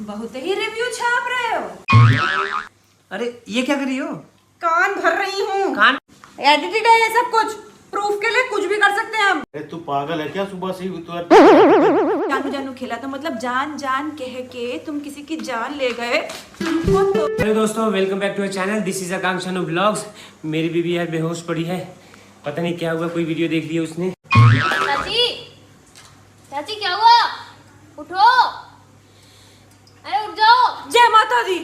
बहुत ही रिव्यू छाप रहे हो। अरे ये क्या कर रही हो? कान भर रही हूँ। कान एडिटेड है ये सब कुछ, प्रूफ के लिए कुछ भी कर सकते हैं हम। तू पागल है क्या? सुबह से ही तू जानू जानू खेला तो मतलब जान जान कह के तुम किसी की जान ले गए। हेलो दोस्तों, welcome back to our channel. This is Akanksha vlogs. मेरी बीवी यार बेहोश पड़ी है, पता नहीं क्या हुआ, कोई वीडियो देख लिया उसने। चाची, चाची क्या हुआ? उठो, अरे उठ जाओ। जय माता दी।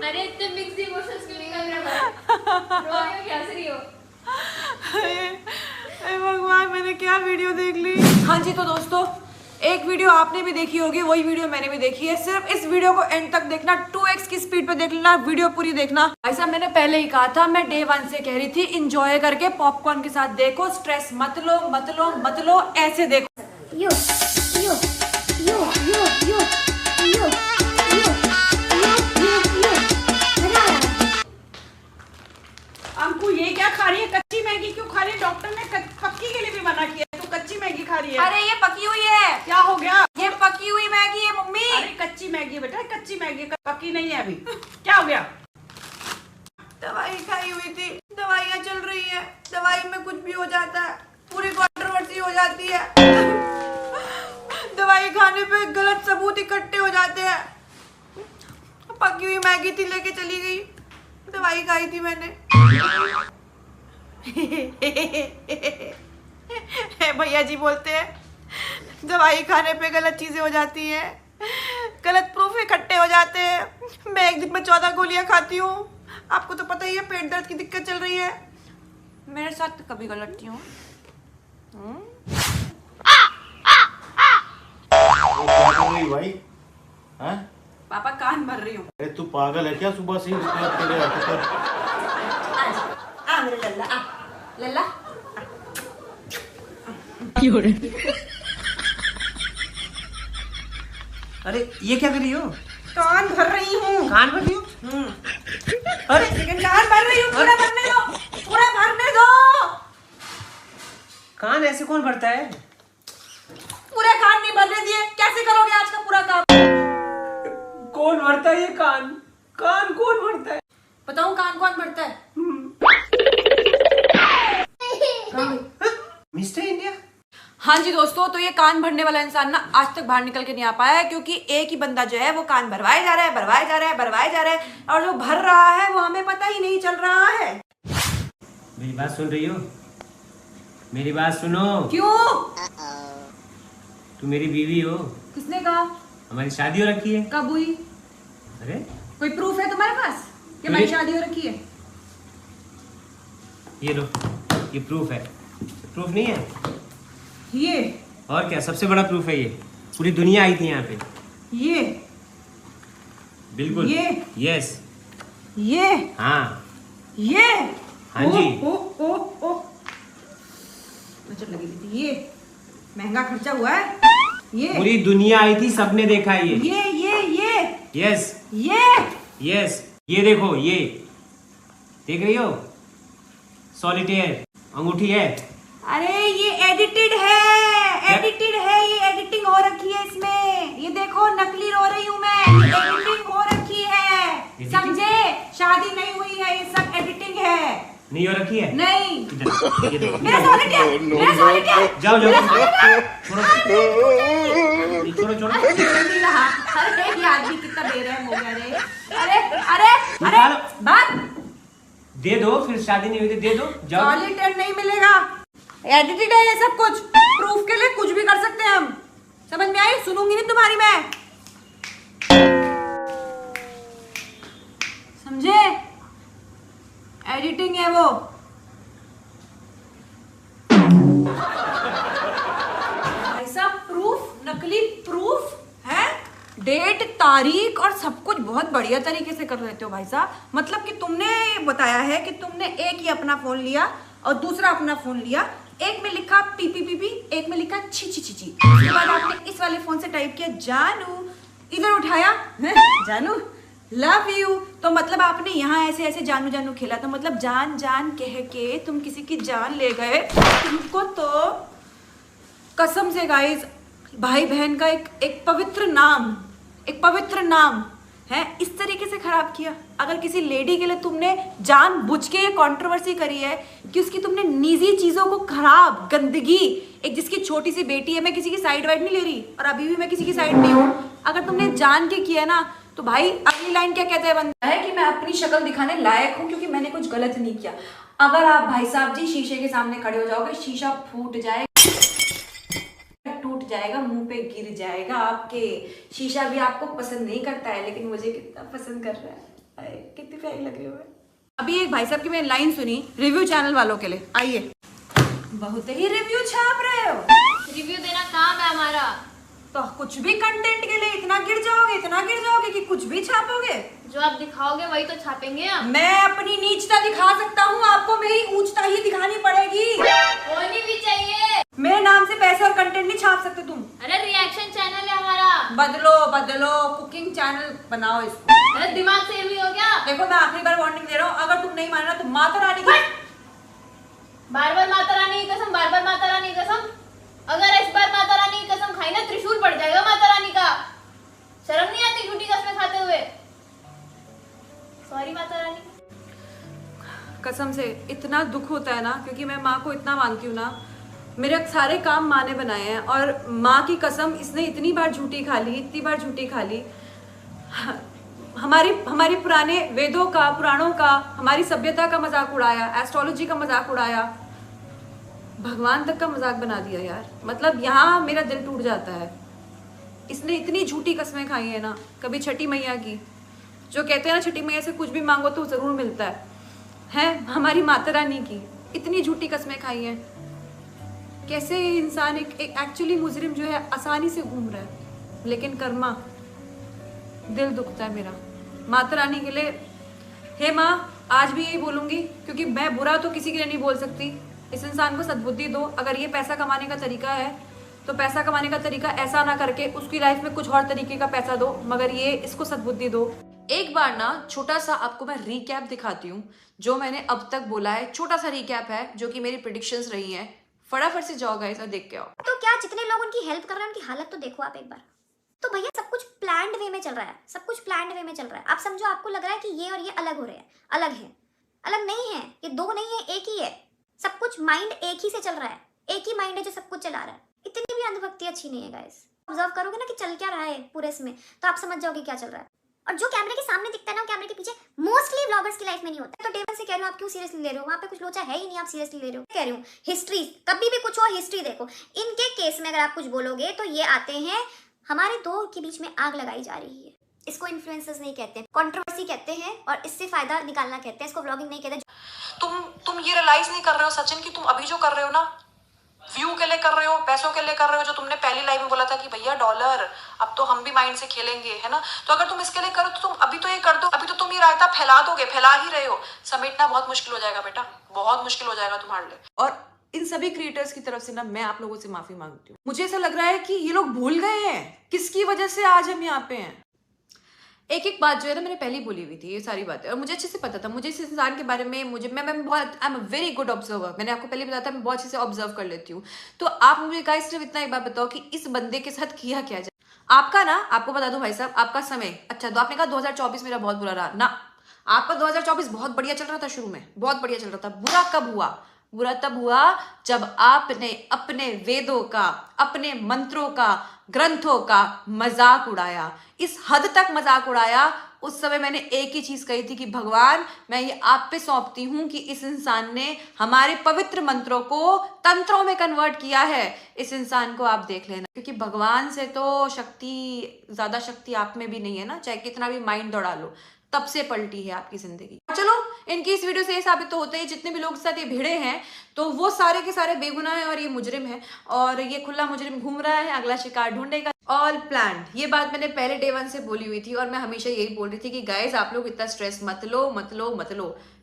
अरे इतने मिक्स इमोशंस क्यों निकल रहे हो? रो रही हो क्या? हंस रही हो? अरे भगवान, मैंने क्या वीडियो देख ली। हाँ जी, तो दोस्तों एक वीडियो आपने भी देखी होगी, वही वीडियो मैंने भी देखी है। सिर्फ इस वीडियो को एंड तक देखना, 2x की स्पीड पे देख लेना, वीडियो पूरी देखना। ऐसा मैंने पहले ही कहा था, मैं डे 1 से कह रही थी एंजॉय करके पॉपकॉर्न के साथ देखो, स्ट्रेस मत लो मत लो मत लो, ऐसे देखो। यो यो यो यो यो यो अंकु ये क्या खा रही है? कच्ची मैगी क्यों खा रही है? डॉक्टर ने पक्की के लिए भी मना किया है, तू कच्ची मैगी खा रही है। अरे ये पकी हुई है। क्या हो गया? ये पकी हुई मैगी है मम्मी। अरे कच्ची मैगी है बेटा, कच्ची मैगी, पकी नहीं है अभी। क्या हो गया? दवाई खाई हुई थी, दवाइयाँ चल रही है, दवाई में कुछ भी हो जाता है, पूरी कंट्रोवर्सी हो जाती है। दवाई खाने पे गलत सबूत इकट्ठे हो जाते हैं। पकी हुई मैगी थी, लेके चली गई, दवाई खाई थी मैंने। भैया जी बोलते हैं दवाई खाने पे गलत चीजें हो जाती हैं, गलत प्रूफ इकट्ठे हो जाते हैं। मैं एक दिन में 14 गोलियां खाती हूँ, आपको तो पता ही है, पेट दर्द की दिक्कत चल रही है। मेरे साथ तो कभी गलत नहीं हो। क्या कर रही भाई? हैं? पापा कान भर रही हूँ। अरे तू पागल है क्या? सुबह से ही तेरे आ मेरे लल्ला, आ लल्ला। अरे ये क्या कर रही हो? कान भर रही हूँ। कान भर रही हो? अरे कान भर रही हूँ, पूरा भरने दो, पूरा भरने दो। कान ऐसे कौन भरता है? पूरे कान नहीं भरने दिए, कैसे करोगे आज का पूरा काम? कौन भरता है ये कान? कान कौन भरता है? बताऊं कान कौन भरता है? Mister India. हाँ जी दोस्तों, तो ये कान भरने वाला इंसान ना आज तक बाहर निकल के नहीं आ पाया है, क्योंकि एक ही बंदा जो है वो कान भरवाए जा रहा है, भरवाए जा रहा है, भरवाए जा रहा है, और जो भर रहा है वो हमें पता ही नहीं चल रहा है। मेरी बात सुन रही हो? मेरी बात सुनो। क्यों? तू मेरी बीवी हो। किसने कहा? हमारी शादी हो रखी है। कब हुई? अरे कोई प्रूफ है तुम्हारे पास कि हमारी शादी हो रखी है? ये लो, ये प्रूफ है। प्रूफ नहीं है? ये और क्या, सबसे बड़ा प्रूफ है ये। पूरी दुनिया आई थी यहाँ पे। ये बिल्कुल। ये यस। ये हाँ ये हाँ जी। ओ नजर लगी थी। ये महंगा खर्चा हुआ है। ये पूरी दुनिया आई थी, सबने देखा ये। ये यस ये यस। ये देखो, ये देख रही हो? सॉलिटेयर अंगूठी है। अरे ये एडिटेड है, एडिटेड है, ये एडिटिंग हो रखी है इसमें। ये देखो, नकली रो रही हूँ मैं, एडिटिंग हो रखी है, समझे? शादी नहीं हुई है, ये सब एडिटिंग है। नहीं हो रखी है? नहीं। ये देखो, मेरा सॉलिटेयर, मेरा सॉलिटेयर। जाओ जाओ, छोड़ो छोड़ो छोड़ो। अरे ये आदमी कितना बेरहम हो गया रे। अरे अरे अरे निकालो। बात दे दो, फिर शादी नहीं हुई तो दे दो, जाओ। सॉलिटेयर नहीं मिलेगा, एडिटेड है ये सब कुछ, प्रूफ के लिए कुछ भी कर सकते हैं हम। समझ में आई? सुनूंगी नहीं तुम्हारी मैं, समझे? एडिटिंग है वो। ऐसा प्रूफ, नकली प्रूफ है, डेट तारीख और सब कुछ बहुत बढ़िया तरीके से कर लेते हो भाई साहब। मतलब कि तुमने बताया है कि तुमने एक ही अपना फोन लिया और दूसरा अपना फोन लिया, एक में लिखा पी पी पी पी, एक में लिखा छी छी छी छी। उसके बाद आपने इस वाले फोन से टाइप किया जानू, इधर उठाया जानू, लव यू। तो मतलब आपने यहाँ ऐसे ऐसे जानू जानू खेला, तो मतलब जान जान कह के तुम किसी की जान ले गए। तुमको तो कसम से गाइस, भाई बहन का एक पवित्र नाम है इस तरीके से खराब किया। अगर किसी लेडी के लिए तुमने जानबूझ के ये कंट्रोवर्सी करी है कि उसकी तुमने निजी चीजों को खराब, गंदगी, एक जिसकी छोटी सी बेटी है, मैं किसी की साइड वाइड नहीं ले रही और अभी भी मैं किसी की साइड नहीं हूँ, अगर तुमने जान के किया ना, तो भाई अगली लाइन क्या कहते हैं बंदा है कि मैं अपनी शक्ल दिखाने लायक हूँ क्योंकि मैंने कुछ गलत नहीं किया। अगर आप भाई साहब जी शीशे के सामने खड़े हो जाओगे, शीशा फूट जाएगा, टूट जाएगा, मुंह पे गिर जाएगा आपके। शीशा भी आपको पसंद नहीं करता है, लेकिन मुझे कितना पसंद कर रहा है। अरे कितनी प्यारी लग रही हो। अभी एक भाई साहब की मैंने लाइन सुनी रिव्यू चैनल वालों के लिए, आइए। बहुत ही रिव्यू छाप रहे हो। रिव्यू देना काम है हमारा। तो कुछ भी कंटेंट के लिए इतना गिर जाओगे कि कुछ भी छापोगे। जो आप दिखाओगे वही तो छापेंगे हम। मैं अपनी नीचता दिखा सकता हूँ, आपको मेरी ऊंचता ही दिखानी पड़ेगी। होनी भी चाहिए। मेरे नाम से पैसे और कंटेंट नहीं छाप सकते तुम। अरे रिएक्शन चैनल है हमारा। बदलो कुकिंग चैनल बनाओ इसको। अरे दिमाग से भी हो गया। देखो मैं आखिरी बार वार्निंग दे रहा हूँ, अगर तुम नहीं मान रहा तो माता रानी की बार बार माता रानी की कसम, बार बार माता रानी की कसम। अगर इस बार माता रानी की कसम खाई ना, त्रिशूल पड़ जाएगा माता रानी का। शर्म नहीं आती झूठी कसमें खाते हुए? सॉरी माता रानी। कसम से इतना दुख होता है ना, क्योंकि मैं माँ को इतना मानती हूँ ना। मेरे सारे काम माँ ने बनाए हैं और माँ की कसम इसने इतनी बार झूठी खा ली। हमारे पुराने वेदों का, पुराणों का, हमारी सभ्यता का मजाक उड़ाया, एस्ट्रोलॉजी का मजाक उड़ाया, भगवान तक का मजाक बना दिया यार। मतलब यहाँ मेरा दिल टूट जाता है। इसने इतनी झूठी कसमें खाई है ना। कभी छठी मैया की, जो कहते हैं ना छठी मैया से कुछ भी मांगो तो जरूर मिलता है हमारी माता रानी की इतनी झूठी कसमें खाई हैं। कैसे इंसान एक एक्चुअली मुजरिम जो है आसानी से घूम रहा है, लेकिन कर्मा, दिल दुखता है मेरा माता रानी के लिए। हे माँ, आज भी यही बोलूंगी, क्योंकि मैं बुरा तो किसी के लिए नहीं बोल सकती। इस इंसान को सद्बुद्धि दो। अगर ये पैसा कमाने का तरीका है तो पैसा कमाने का तरीका ऐसा ना करके उसकी लाइफ में कुछ और तरीके का पैसा दो, मगर ये इसको सद्बुद्धि दो। एक बार ना छोटा सा आपको मैं रिकैप दिखाती हूँ जो मैंने अब तक बोला है। छोटा सा रिकैप है जो कि मेरी प्रेडिक्शंस रही हैं। फटाफट से जाओ गाइस और देख के आओ। तो क्या जितने लोग उनकी हेल्प कर रहे हैं उनकी हालत तो देखो आप एक बार। तो भैया सब कुछ प्लान्ड वे में चल रहा है, सब कुछ प्लान्ड वे में चल रहा है। आप समझो, आपको लग रहा है कि ये और ये अलग हो रहे हैं, अलग है, अलग नहीं है, ये दो नहीं है, एक ही है। सब कुछ माइंड एक ही से चल रहा है, एक ही माइंड है जो सब कुछ चला रहा है। इतनी भी अंधभक्ति अच्छी नहीं है गाइस। ऑब्जर्व करोगे ना कि चल क्या रहा है पूरे इसमें, तो आप समझ जाओगे क्या चल रहा है। और जो कैमरे के सामने दिखता है ना, कैमरे के पीछे मोस्टली व्लॉगर्स की लाइफ में नहीं होता। तो डेवन से कह रही हूँ, आप क्यों सीरियसली ले रहे हो? वहाँ पे कुछ लोचा है ही नहीं, आप सीरियसली ले रहे हो। कह रही हूँ हिस्ट्री, कभी भी कुछ हो हिस्ट्री देखो। इनके केस में अगर आप कुछ बोलोगे तो ये आते हैं हमारे दो के बीच में आग लगाई जा रही है। इसको इन्फ्लुएंसर्स नहीं कहते, कंट्रोवर्सी कहते हैं, और इससे फायदा निकालना कहते हैं। इसको व्लॉगिंग नहीं कहते। तुम ये रियलाइज नहीं कर रहे हो सचिन कि तुम अभी जो कर रहे हो ना, व्यू के लिए कर रहे हो, पैसों के लिए कर रहे हो। जो तुमने पहली लाइव में बोला था कि भैया डॉलर, अब तो हम भी माइंड से खेलेंगे, है ना। तो अगर तुम इसके लिए करो तो तुम अभी तो ये कर दो। अभी तो तुम ये रायता फैला दोगे, फैला ही रहे हो। समेटना बहुत मुश्किल हो जाएगा बेटा, बहुत मुश्किल हो जाएगा तुम्हारे लिए। और इन सभी क्रिएटर्स की तरफ से ना मैं आप लोगों से माफी मांगती हूँ। मुझे ऐसा लग रहा है कि ये लोग भूल गए हैं किसकी वजह से आज हम यहाँ पे हैं। एक एक बात जो है ना मैंने पहले बोली हुई थी, ये सारी बातें, और मुझे अच्छे से पता था। मुझे इस इंसान के बारे में मैं बहुत I am a very good observer. मैंने आपको पहले बताया था, मैं बहुत अच्छे से ऑब्जर्व कर लेती हूँ। तो आप मुझे गाइस सिर्फ इतना एक बात बताओ कि इस बंदे के साथ किया क्या जाए। आपका ना, आपको बता दो भाई साहब, आपका समय अच्छा, तो आपने कहा 2024 मेरा बहुत बुरा रहा ना। आपका 2024 बहुत बढ़िया चल रहा था, शुरू में बहुत बढ़िया चल रहा था। बुरा कब हुआ? बुरा तब हुआ जब आपने अपने वेदों का, अपने मंत्रों का, ग्रंथों का मजाक उड़ाया। इस हद तक मजाक उड़ाया। उस समय मैंने एक ही चीज कही थी कि भगवान, मैं ये आप पे सौंपती हूँ कि इस इंसान ने हमारे पवित्र मंत्रों को तंत्रों में कन्वर्ट किया है। इस इंसान को आप देख लेना, क्योंकि भगवान से तो शक्ति, ज्यादा शक्ति आप में भी नहीं है ना, चाहे कितना भी माइंड दौड़ा लो, तब से पलटी है आपकी जिंदगी। चलो, इनकी इस वीडियो से ये साबित तो होता है जितने भी लोग साथ ये भिड़े हैं तो वो सारे के सारे बेगुनाह हैं और ये मुजरिम है, और ये खुला मुजरिम घूम रहा है, अगला शिकार ढूंढेगा। All planned. ये बात मैंने पहले डे 1 से बोली हुई थी और मैं हमेशा यही बोल रही थी कि गाइस आप लोग इतना स्ट्रेस मत लो,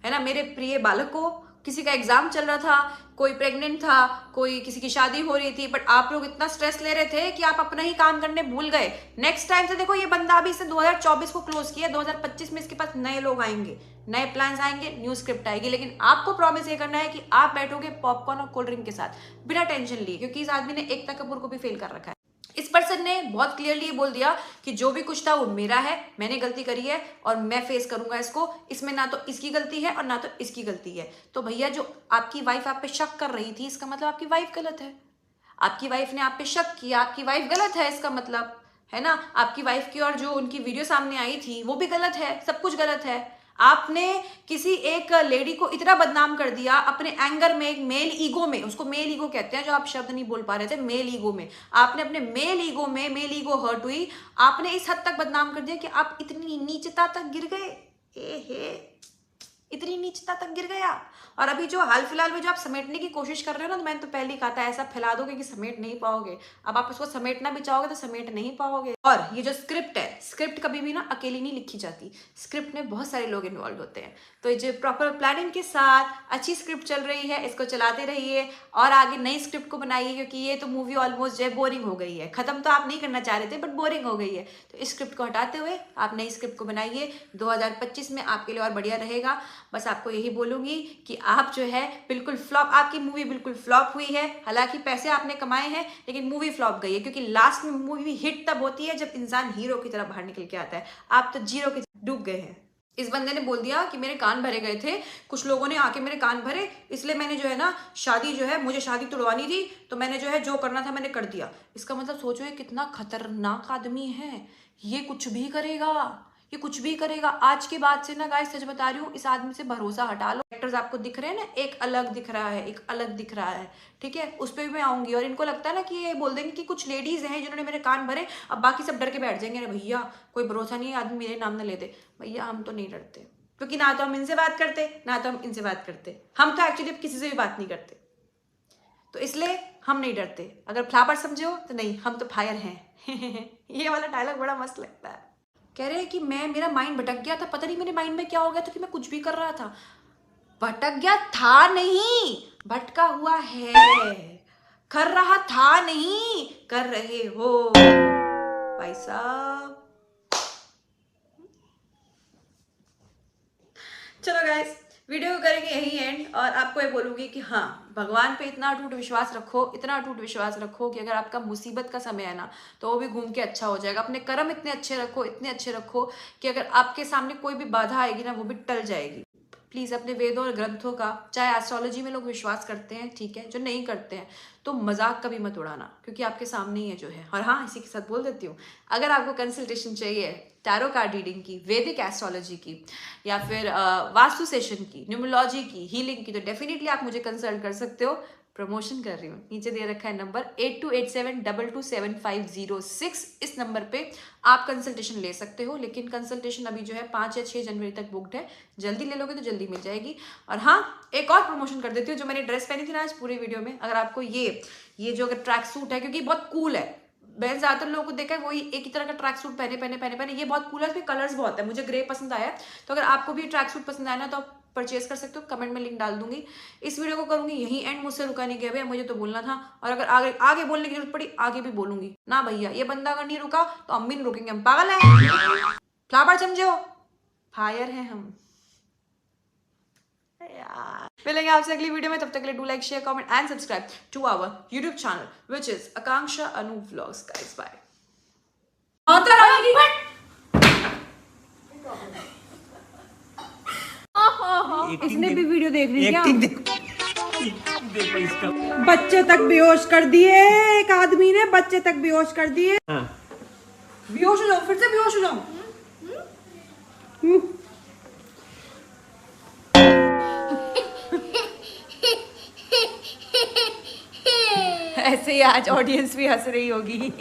है ना। मेरे प्रिय बालकों किसी का एग्जाम चल रहा था, कोई प्रेग्नेंट था, कोई किसी की शादी हो रही थी, बट आप लोग इतना स्ट्रेस ले रहे थे कि आप अपना ही काम करने भूल गए। नेक्स्ट टाइम से देखो, ये बंदा अभी इसने 2024 को क्लोज किया, 2025 में इसके पास नए लोग आएंगे, नए प्लान्स आएंगे, न्यू स्क्रिप्ट आएगी, लेकिन आपको प्रॉमिस ये करना है कि आप बैठोगे पॉपकॉर्न और कोल्ड ड्रिंक के साथ बिना टेंशन लिए, क्योंकि इस आदमी ने एकता कपूर को भी फेल कर रखा है। इस पर्सन ने बहुत क्लियरली बोल दिया कि जो भी कुछ था वो मेरा है, मैंने गलती करी है और मैं फेस करूंगा इसको, इसमें ना तो इसकी गलती है और ना तो इसकी गलती है। तो भैया, जो आपकी वाइफ आप पे शक कर रही थी, इसका मतलब आपकी वाइफ गलत है। आपकी वाइफ ने आप पे शक किया, आपकी वाइफ गलत है, इसका मतलब है ना। आपकी वाइफ की और जो उनकी वीडियो सामने आई थी वो भी गलत है, सब कुछ गलत है। आपने किसी एक लेडी को इतना बदनाम कर दिया अपने एंगर में, एक मेल ईगो में, उसको मेल ईगो कहते हैं, जो आप शब्द नहीं बोल पा रहे थे, मेल ईगो में, आपने अपने मेल ईगो में, मेल ईगो हर्ट हुई, आपने इस हद तक बदनाम कर दिया कि आप इतनी नीचता तक गिर गए। इतनी नीचता तक गिर गया। और अभी जो हाल फिलहाल में जो आप समेटने की कोशिश कर रहे हो ना, तो मैंने तो पहले ही कहा था, ऐसा फैला दोगे कि समेट नहीं पाओगे। अब आप उसको समेटना भी चाहोगे तो समेट नहीं पाओगे। और ये जो स्क्रिप्ट है, स्क्रिप्ट कभी भी ना अकेली नहीं लिखी जाती, स्क्रिप्ट में बहुत सारे लोग इन्वॉल्व होते हैं। तो जो प्रॉपर प्लानिंग के साथ अच्छी स्क्रिप्ट चल रही है, इसको चलाते रहिए और आगे नई स्क्रिप्ट को बनाइए, क्योंकि ये तो मूवी ऑलमोस्ट जो है बोरिंग हो गई है। खत्म तो आप नहीं करना चाह रहे थे, बट बोरिंग हो गई है। तो इस स्क्रिप्ट को हटाते हुए आप नई स्क्रिप्ट को बनाइए। 2025 में आपके लिए और बढ़िया रहेगा। बस आपको यही बोलूंगी कि आप जो है बिल्कुल फ्लॉप, आपकी मूवी बिल्कुल फ्लॉप हुई है। हालांकि पैसे आपने कमाए हैं, लेकिन मूवी फ्लॉप गई है, क्योंकि लास्ट में मूवी हिट तब होती है जब इंसान हीरो की तरह बाहर निकल के आता है। आप तो जीरो की तरह डूब गए हैं। इस बंदे ने बोल दिया कि मेरे कान भरे गए थे, कुछ लोगों ने आके मेरे कान भरे, इसलिए मैंने जो है ना शादी जो है, मुझे शादी तुड़वानी थी, तो मैंने जो है जो करना था मैंने कर दिया। इसका मतलब सोचो ये कितना खतरनाक आदमी है। ये कुछ भी करेगा, ये कुछ भी करेगा। आज के बाद से ना गाइस, सच बता रही हूँ, इस आदमी से भरोसा हटा लो। एक्टर्स आपको दिख रहे हैं ना, एक अलग दिख रहा है, एक अलग दिख रहा है, ठीक है, उस पर भी मैं आऊंगी। और इनको लगता है ना कि ये बोल देंगे कि कुछ लेडीज हैं जिन्होंने मेरे कान भरे, अब बाकी सब डर के बैठ जाएंगे, अरे भैया कोई भरोसा नहीं है, आदमी मेरे नाम ना ले दे। भैया हम तो नहीं डरते, क्योंकि ना तो हम इनसे बात करते, ना तो हम इनसे बात करते। हम तो एक्चुअली किसी से भी बात नहीं करते, तो इसलिए हम नहीं डरते। अगर फ्लावर समझे हो तो नहीं, हम तो फायर हैं। ये वाला डायलॉग बड़ा मस्त लगता है। कह रहे हैं कि मेरा माइंड भटक गया था, पता नहीं मेरे माइंड में क्या हो गया था कि मैं कुछ भी कर रहा था। भटक गया था नहीं, भटका हुआ है। कर रहा था नहीं, कर रहे हो भाई साहब। चलो गाइस, वीडियो को करेंगे यही एंड, और आपको ये बोलूंगी कि हाँ, भगवान पे इतना अटूट विश्वास रखो, इतना अटूट विश्वास रखो कि अगर आपका मुसीबत का समय है ना, तो वो भी घूम के अच्छा हो जाएगा। अपने कर्म इतने अच्छे रखो, इतने अच्छे रखो कि अगर आपके सामने कोई भी बाधा आएगी ना, वो भी टल जाएगी। प्लीज़ अपने वेदों और ग्रंथों का, चाहे एस्ट्रोलॉजी में लोग विश्वास करते हैं, ठीक है, जो नहीं करते हैं तो मजाक कभी मत उड़ाना, क्योंकि आपके सामने ही है जो है। और हाँ, इसी के साथ बोल देती हूँ, अगर आपको कंसल्टेशन चाहिए टैरो कार्ड रीडिंग की, वैदिक एस्ट्रोलॉजी की, या फिर वास्तु सेशन की, न्यूमरोलॉजी की, हीलिंग की, तो डेफिनेटली आप मुझे कंसल्ट कर सकते हो। प्रमोशन कर रही हूँ, नीचे दे रखा है नंबर 8287227506। इस नंबर पे आप कंसल्टेशन ले सकते हो, लेकिन कंसल्टेशन अभी जो है 5 या 6 जनवरी तक बुक्ड है। जल्दी ले लोगे तो जल्दी मिल जाएगी। और हाँ, एक और प्रमोशन कर देती हूँ, जो मैंने ड्रेस पहनी थी ना आज पूरी वीडियो में, अगर आपको ये जो अगर ट्रैक सूट है, क्योंकि बहुत कूल है, मैंने ज्यादातर लोगों को देखा है वही एक ही तरह का ट्रैक सूट पहने, ये बहुत कूल है, इसमें कलर्स बहुत है, मुझे ग्रे पसंद आया। तो अगर आपको भी ट्रैक सूट पसंद आया ना, तो आप परचेज कर सकते हो, कमेंट में लिंक डाल दूंगी। इस वीडियो को करूंगी यही एंड, मुझसे रुका नहीं गया भैया, मुझे तो बोलना था। और अगर आगे बोलने की जरूरत पड़ी, आगे भी बोलूंगी ना भैया। ये बंदा अगर नहीं रुका तो हम भी नहीं रुकेंगे, हम पागल है, फ्लावर समझे हो, फायर है हम यार। मिलेंगे आपसे अगली वीडियो में, तब तक के लिए do like, share, comment and subscribe to our YouTube channel which is Akanksha Anu vlogs. Guys bye. इसने भी वीडियो देख रही है क्या? देखो इसका, बच्चे तक बेहोश कर दिए, एक आदमी ने बच्चे तक बेहोश कर दिए। हाँ। बेहोश हो जाओ, फिर से बेहोश हो जाओ। ऐसे ही आज ऑडियंस भी हंस रही होगी।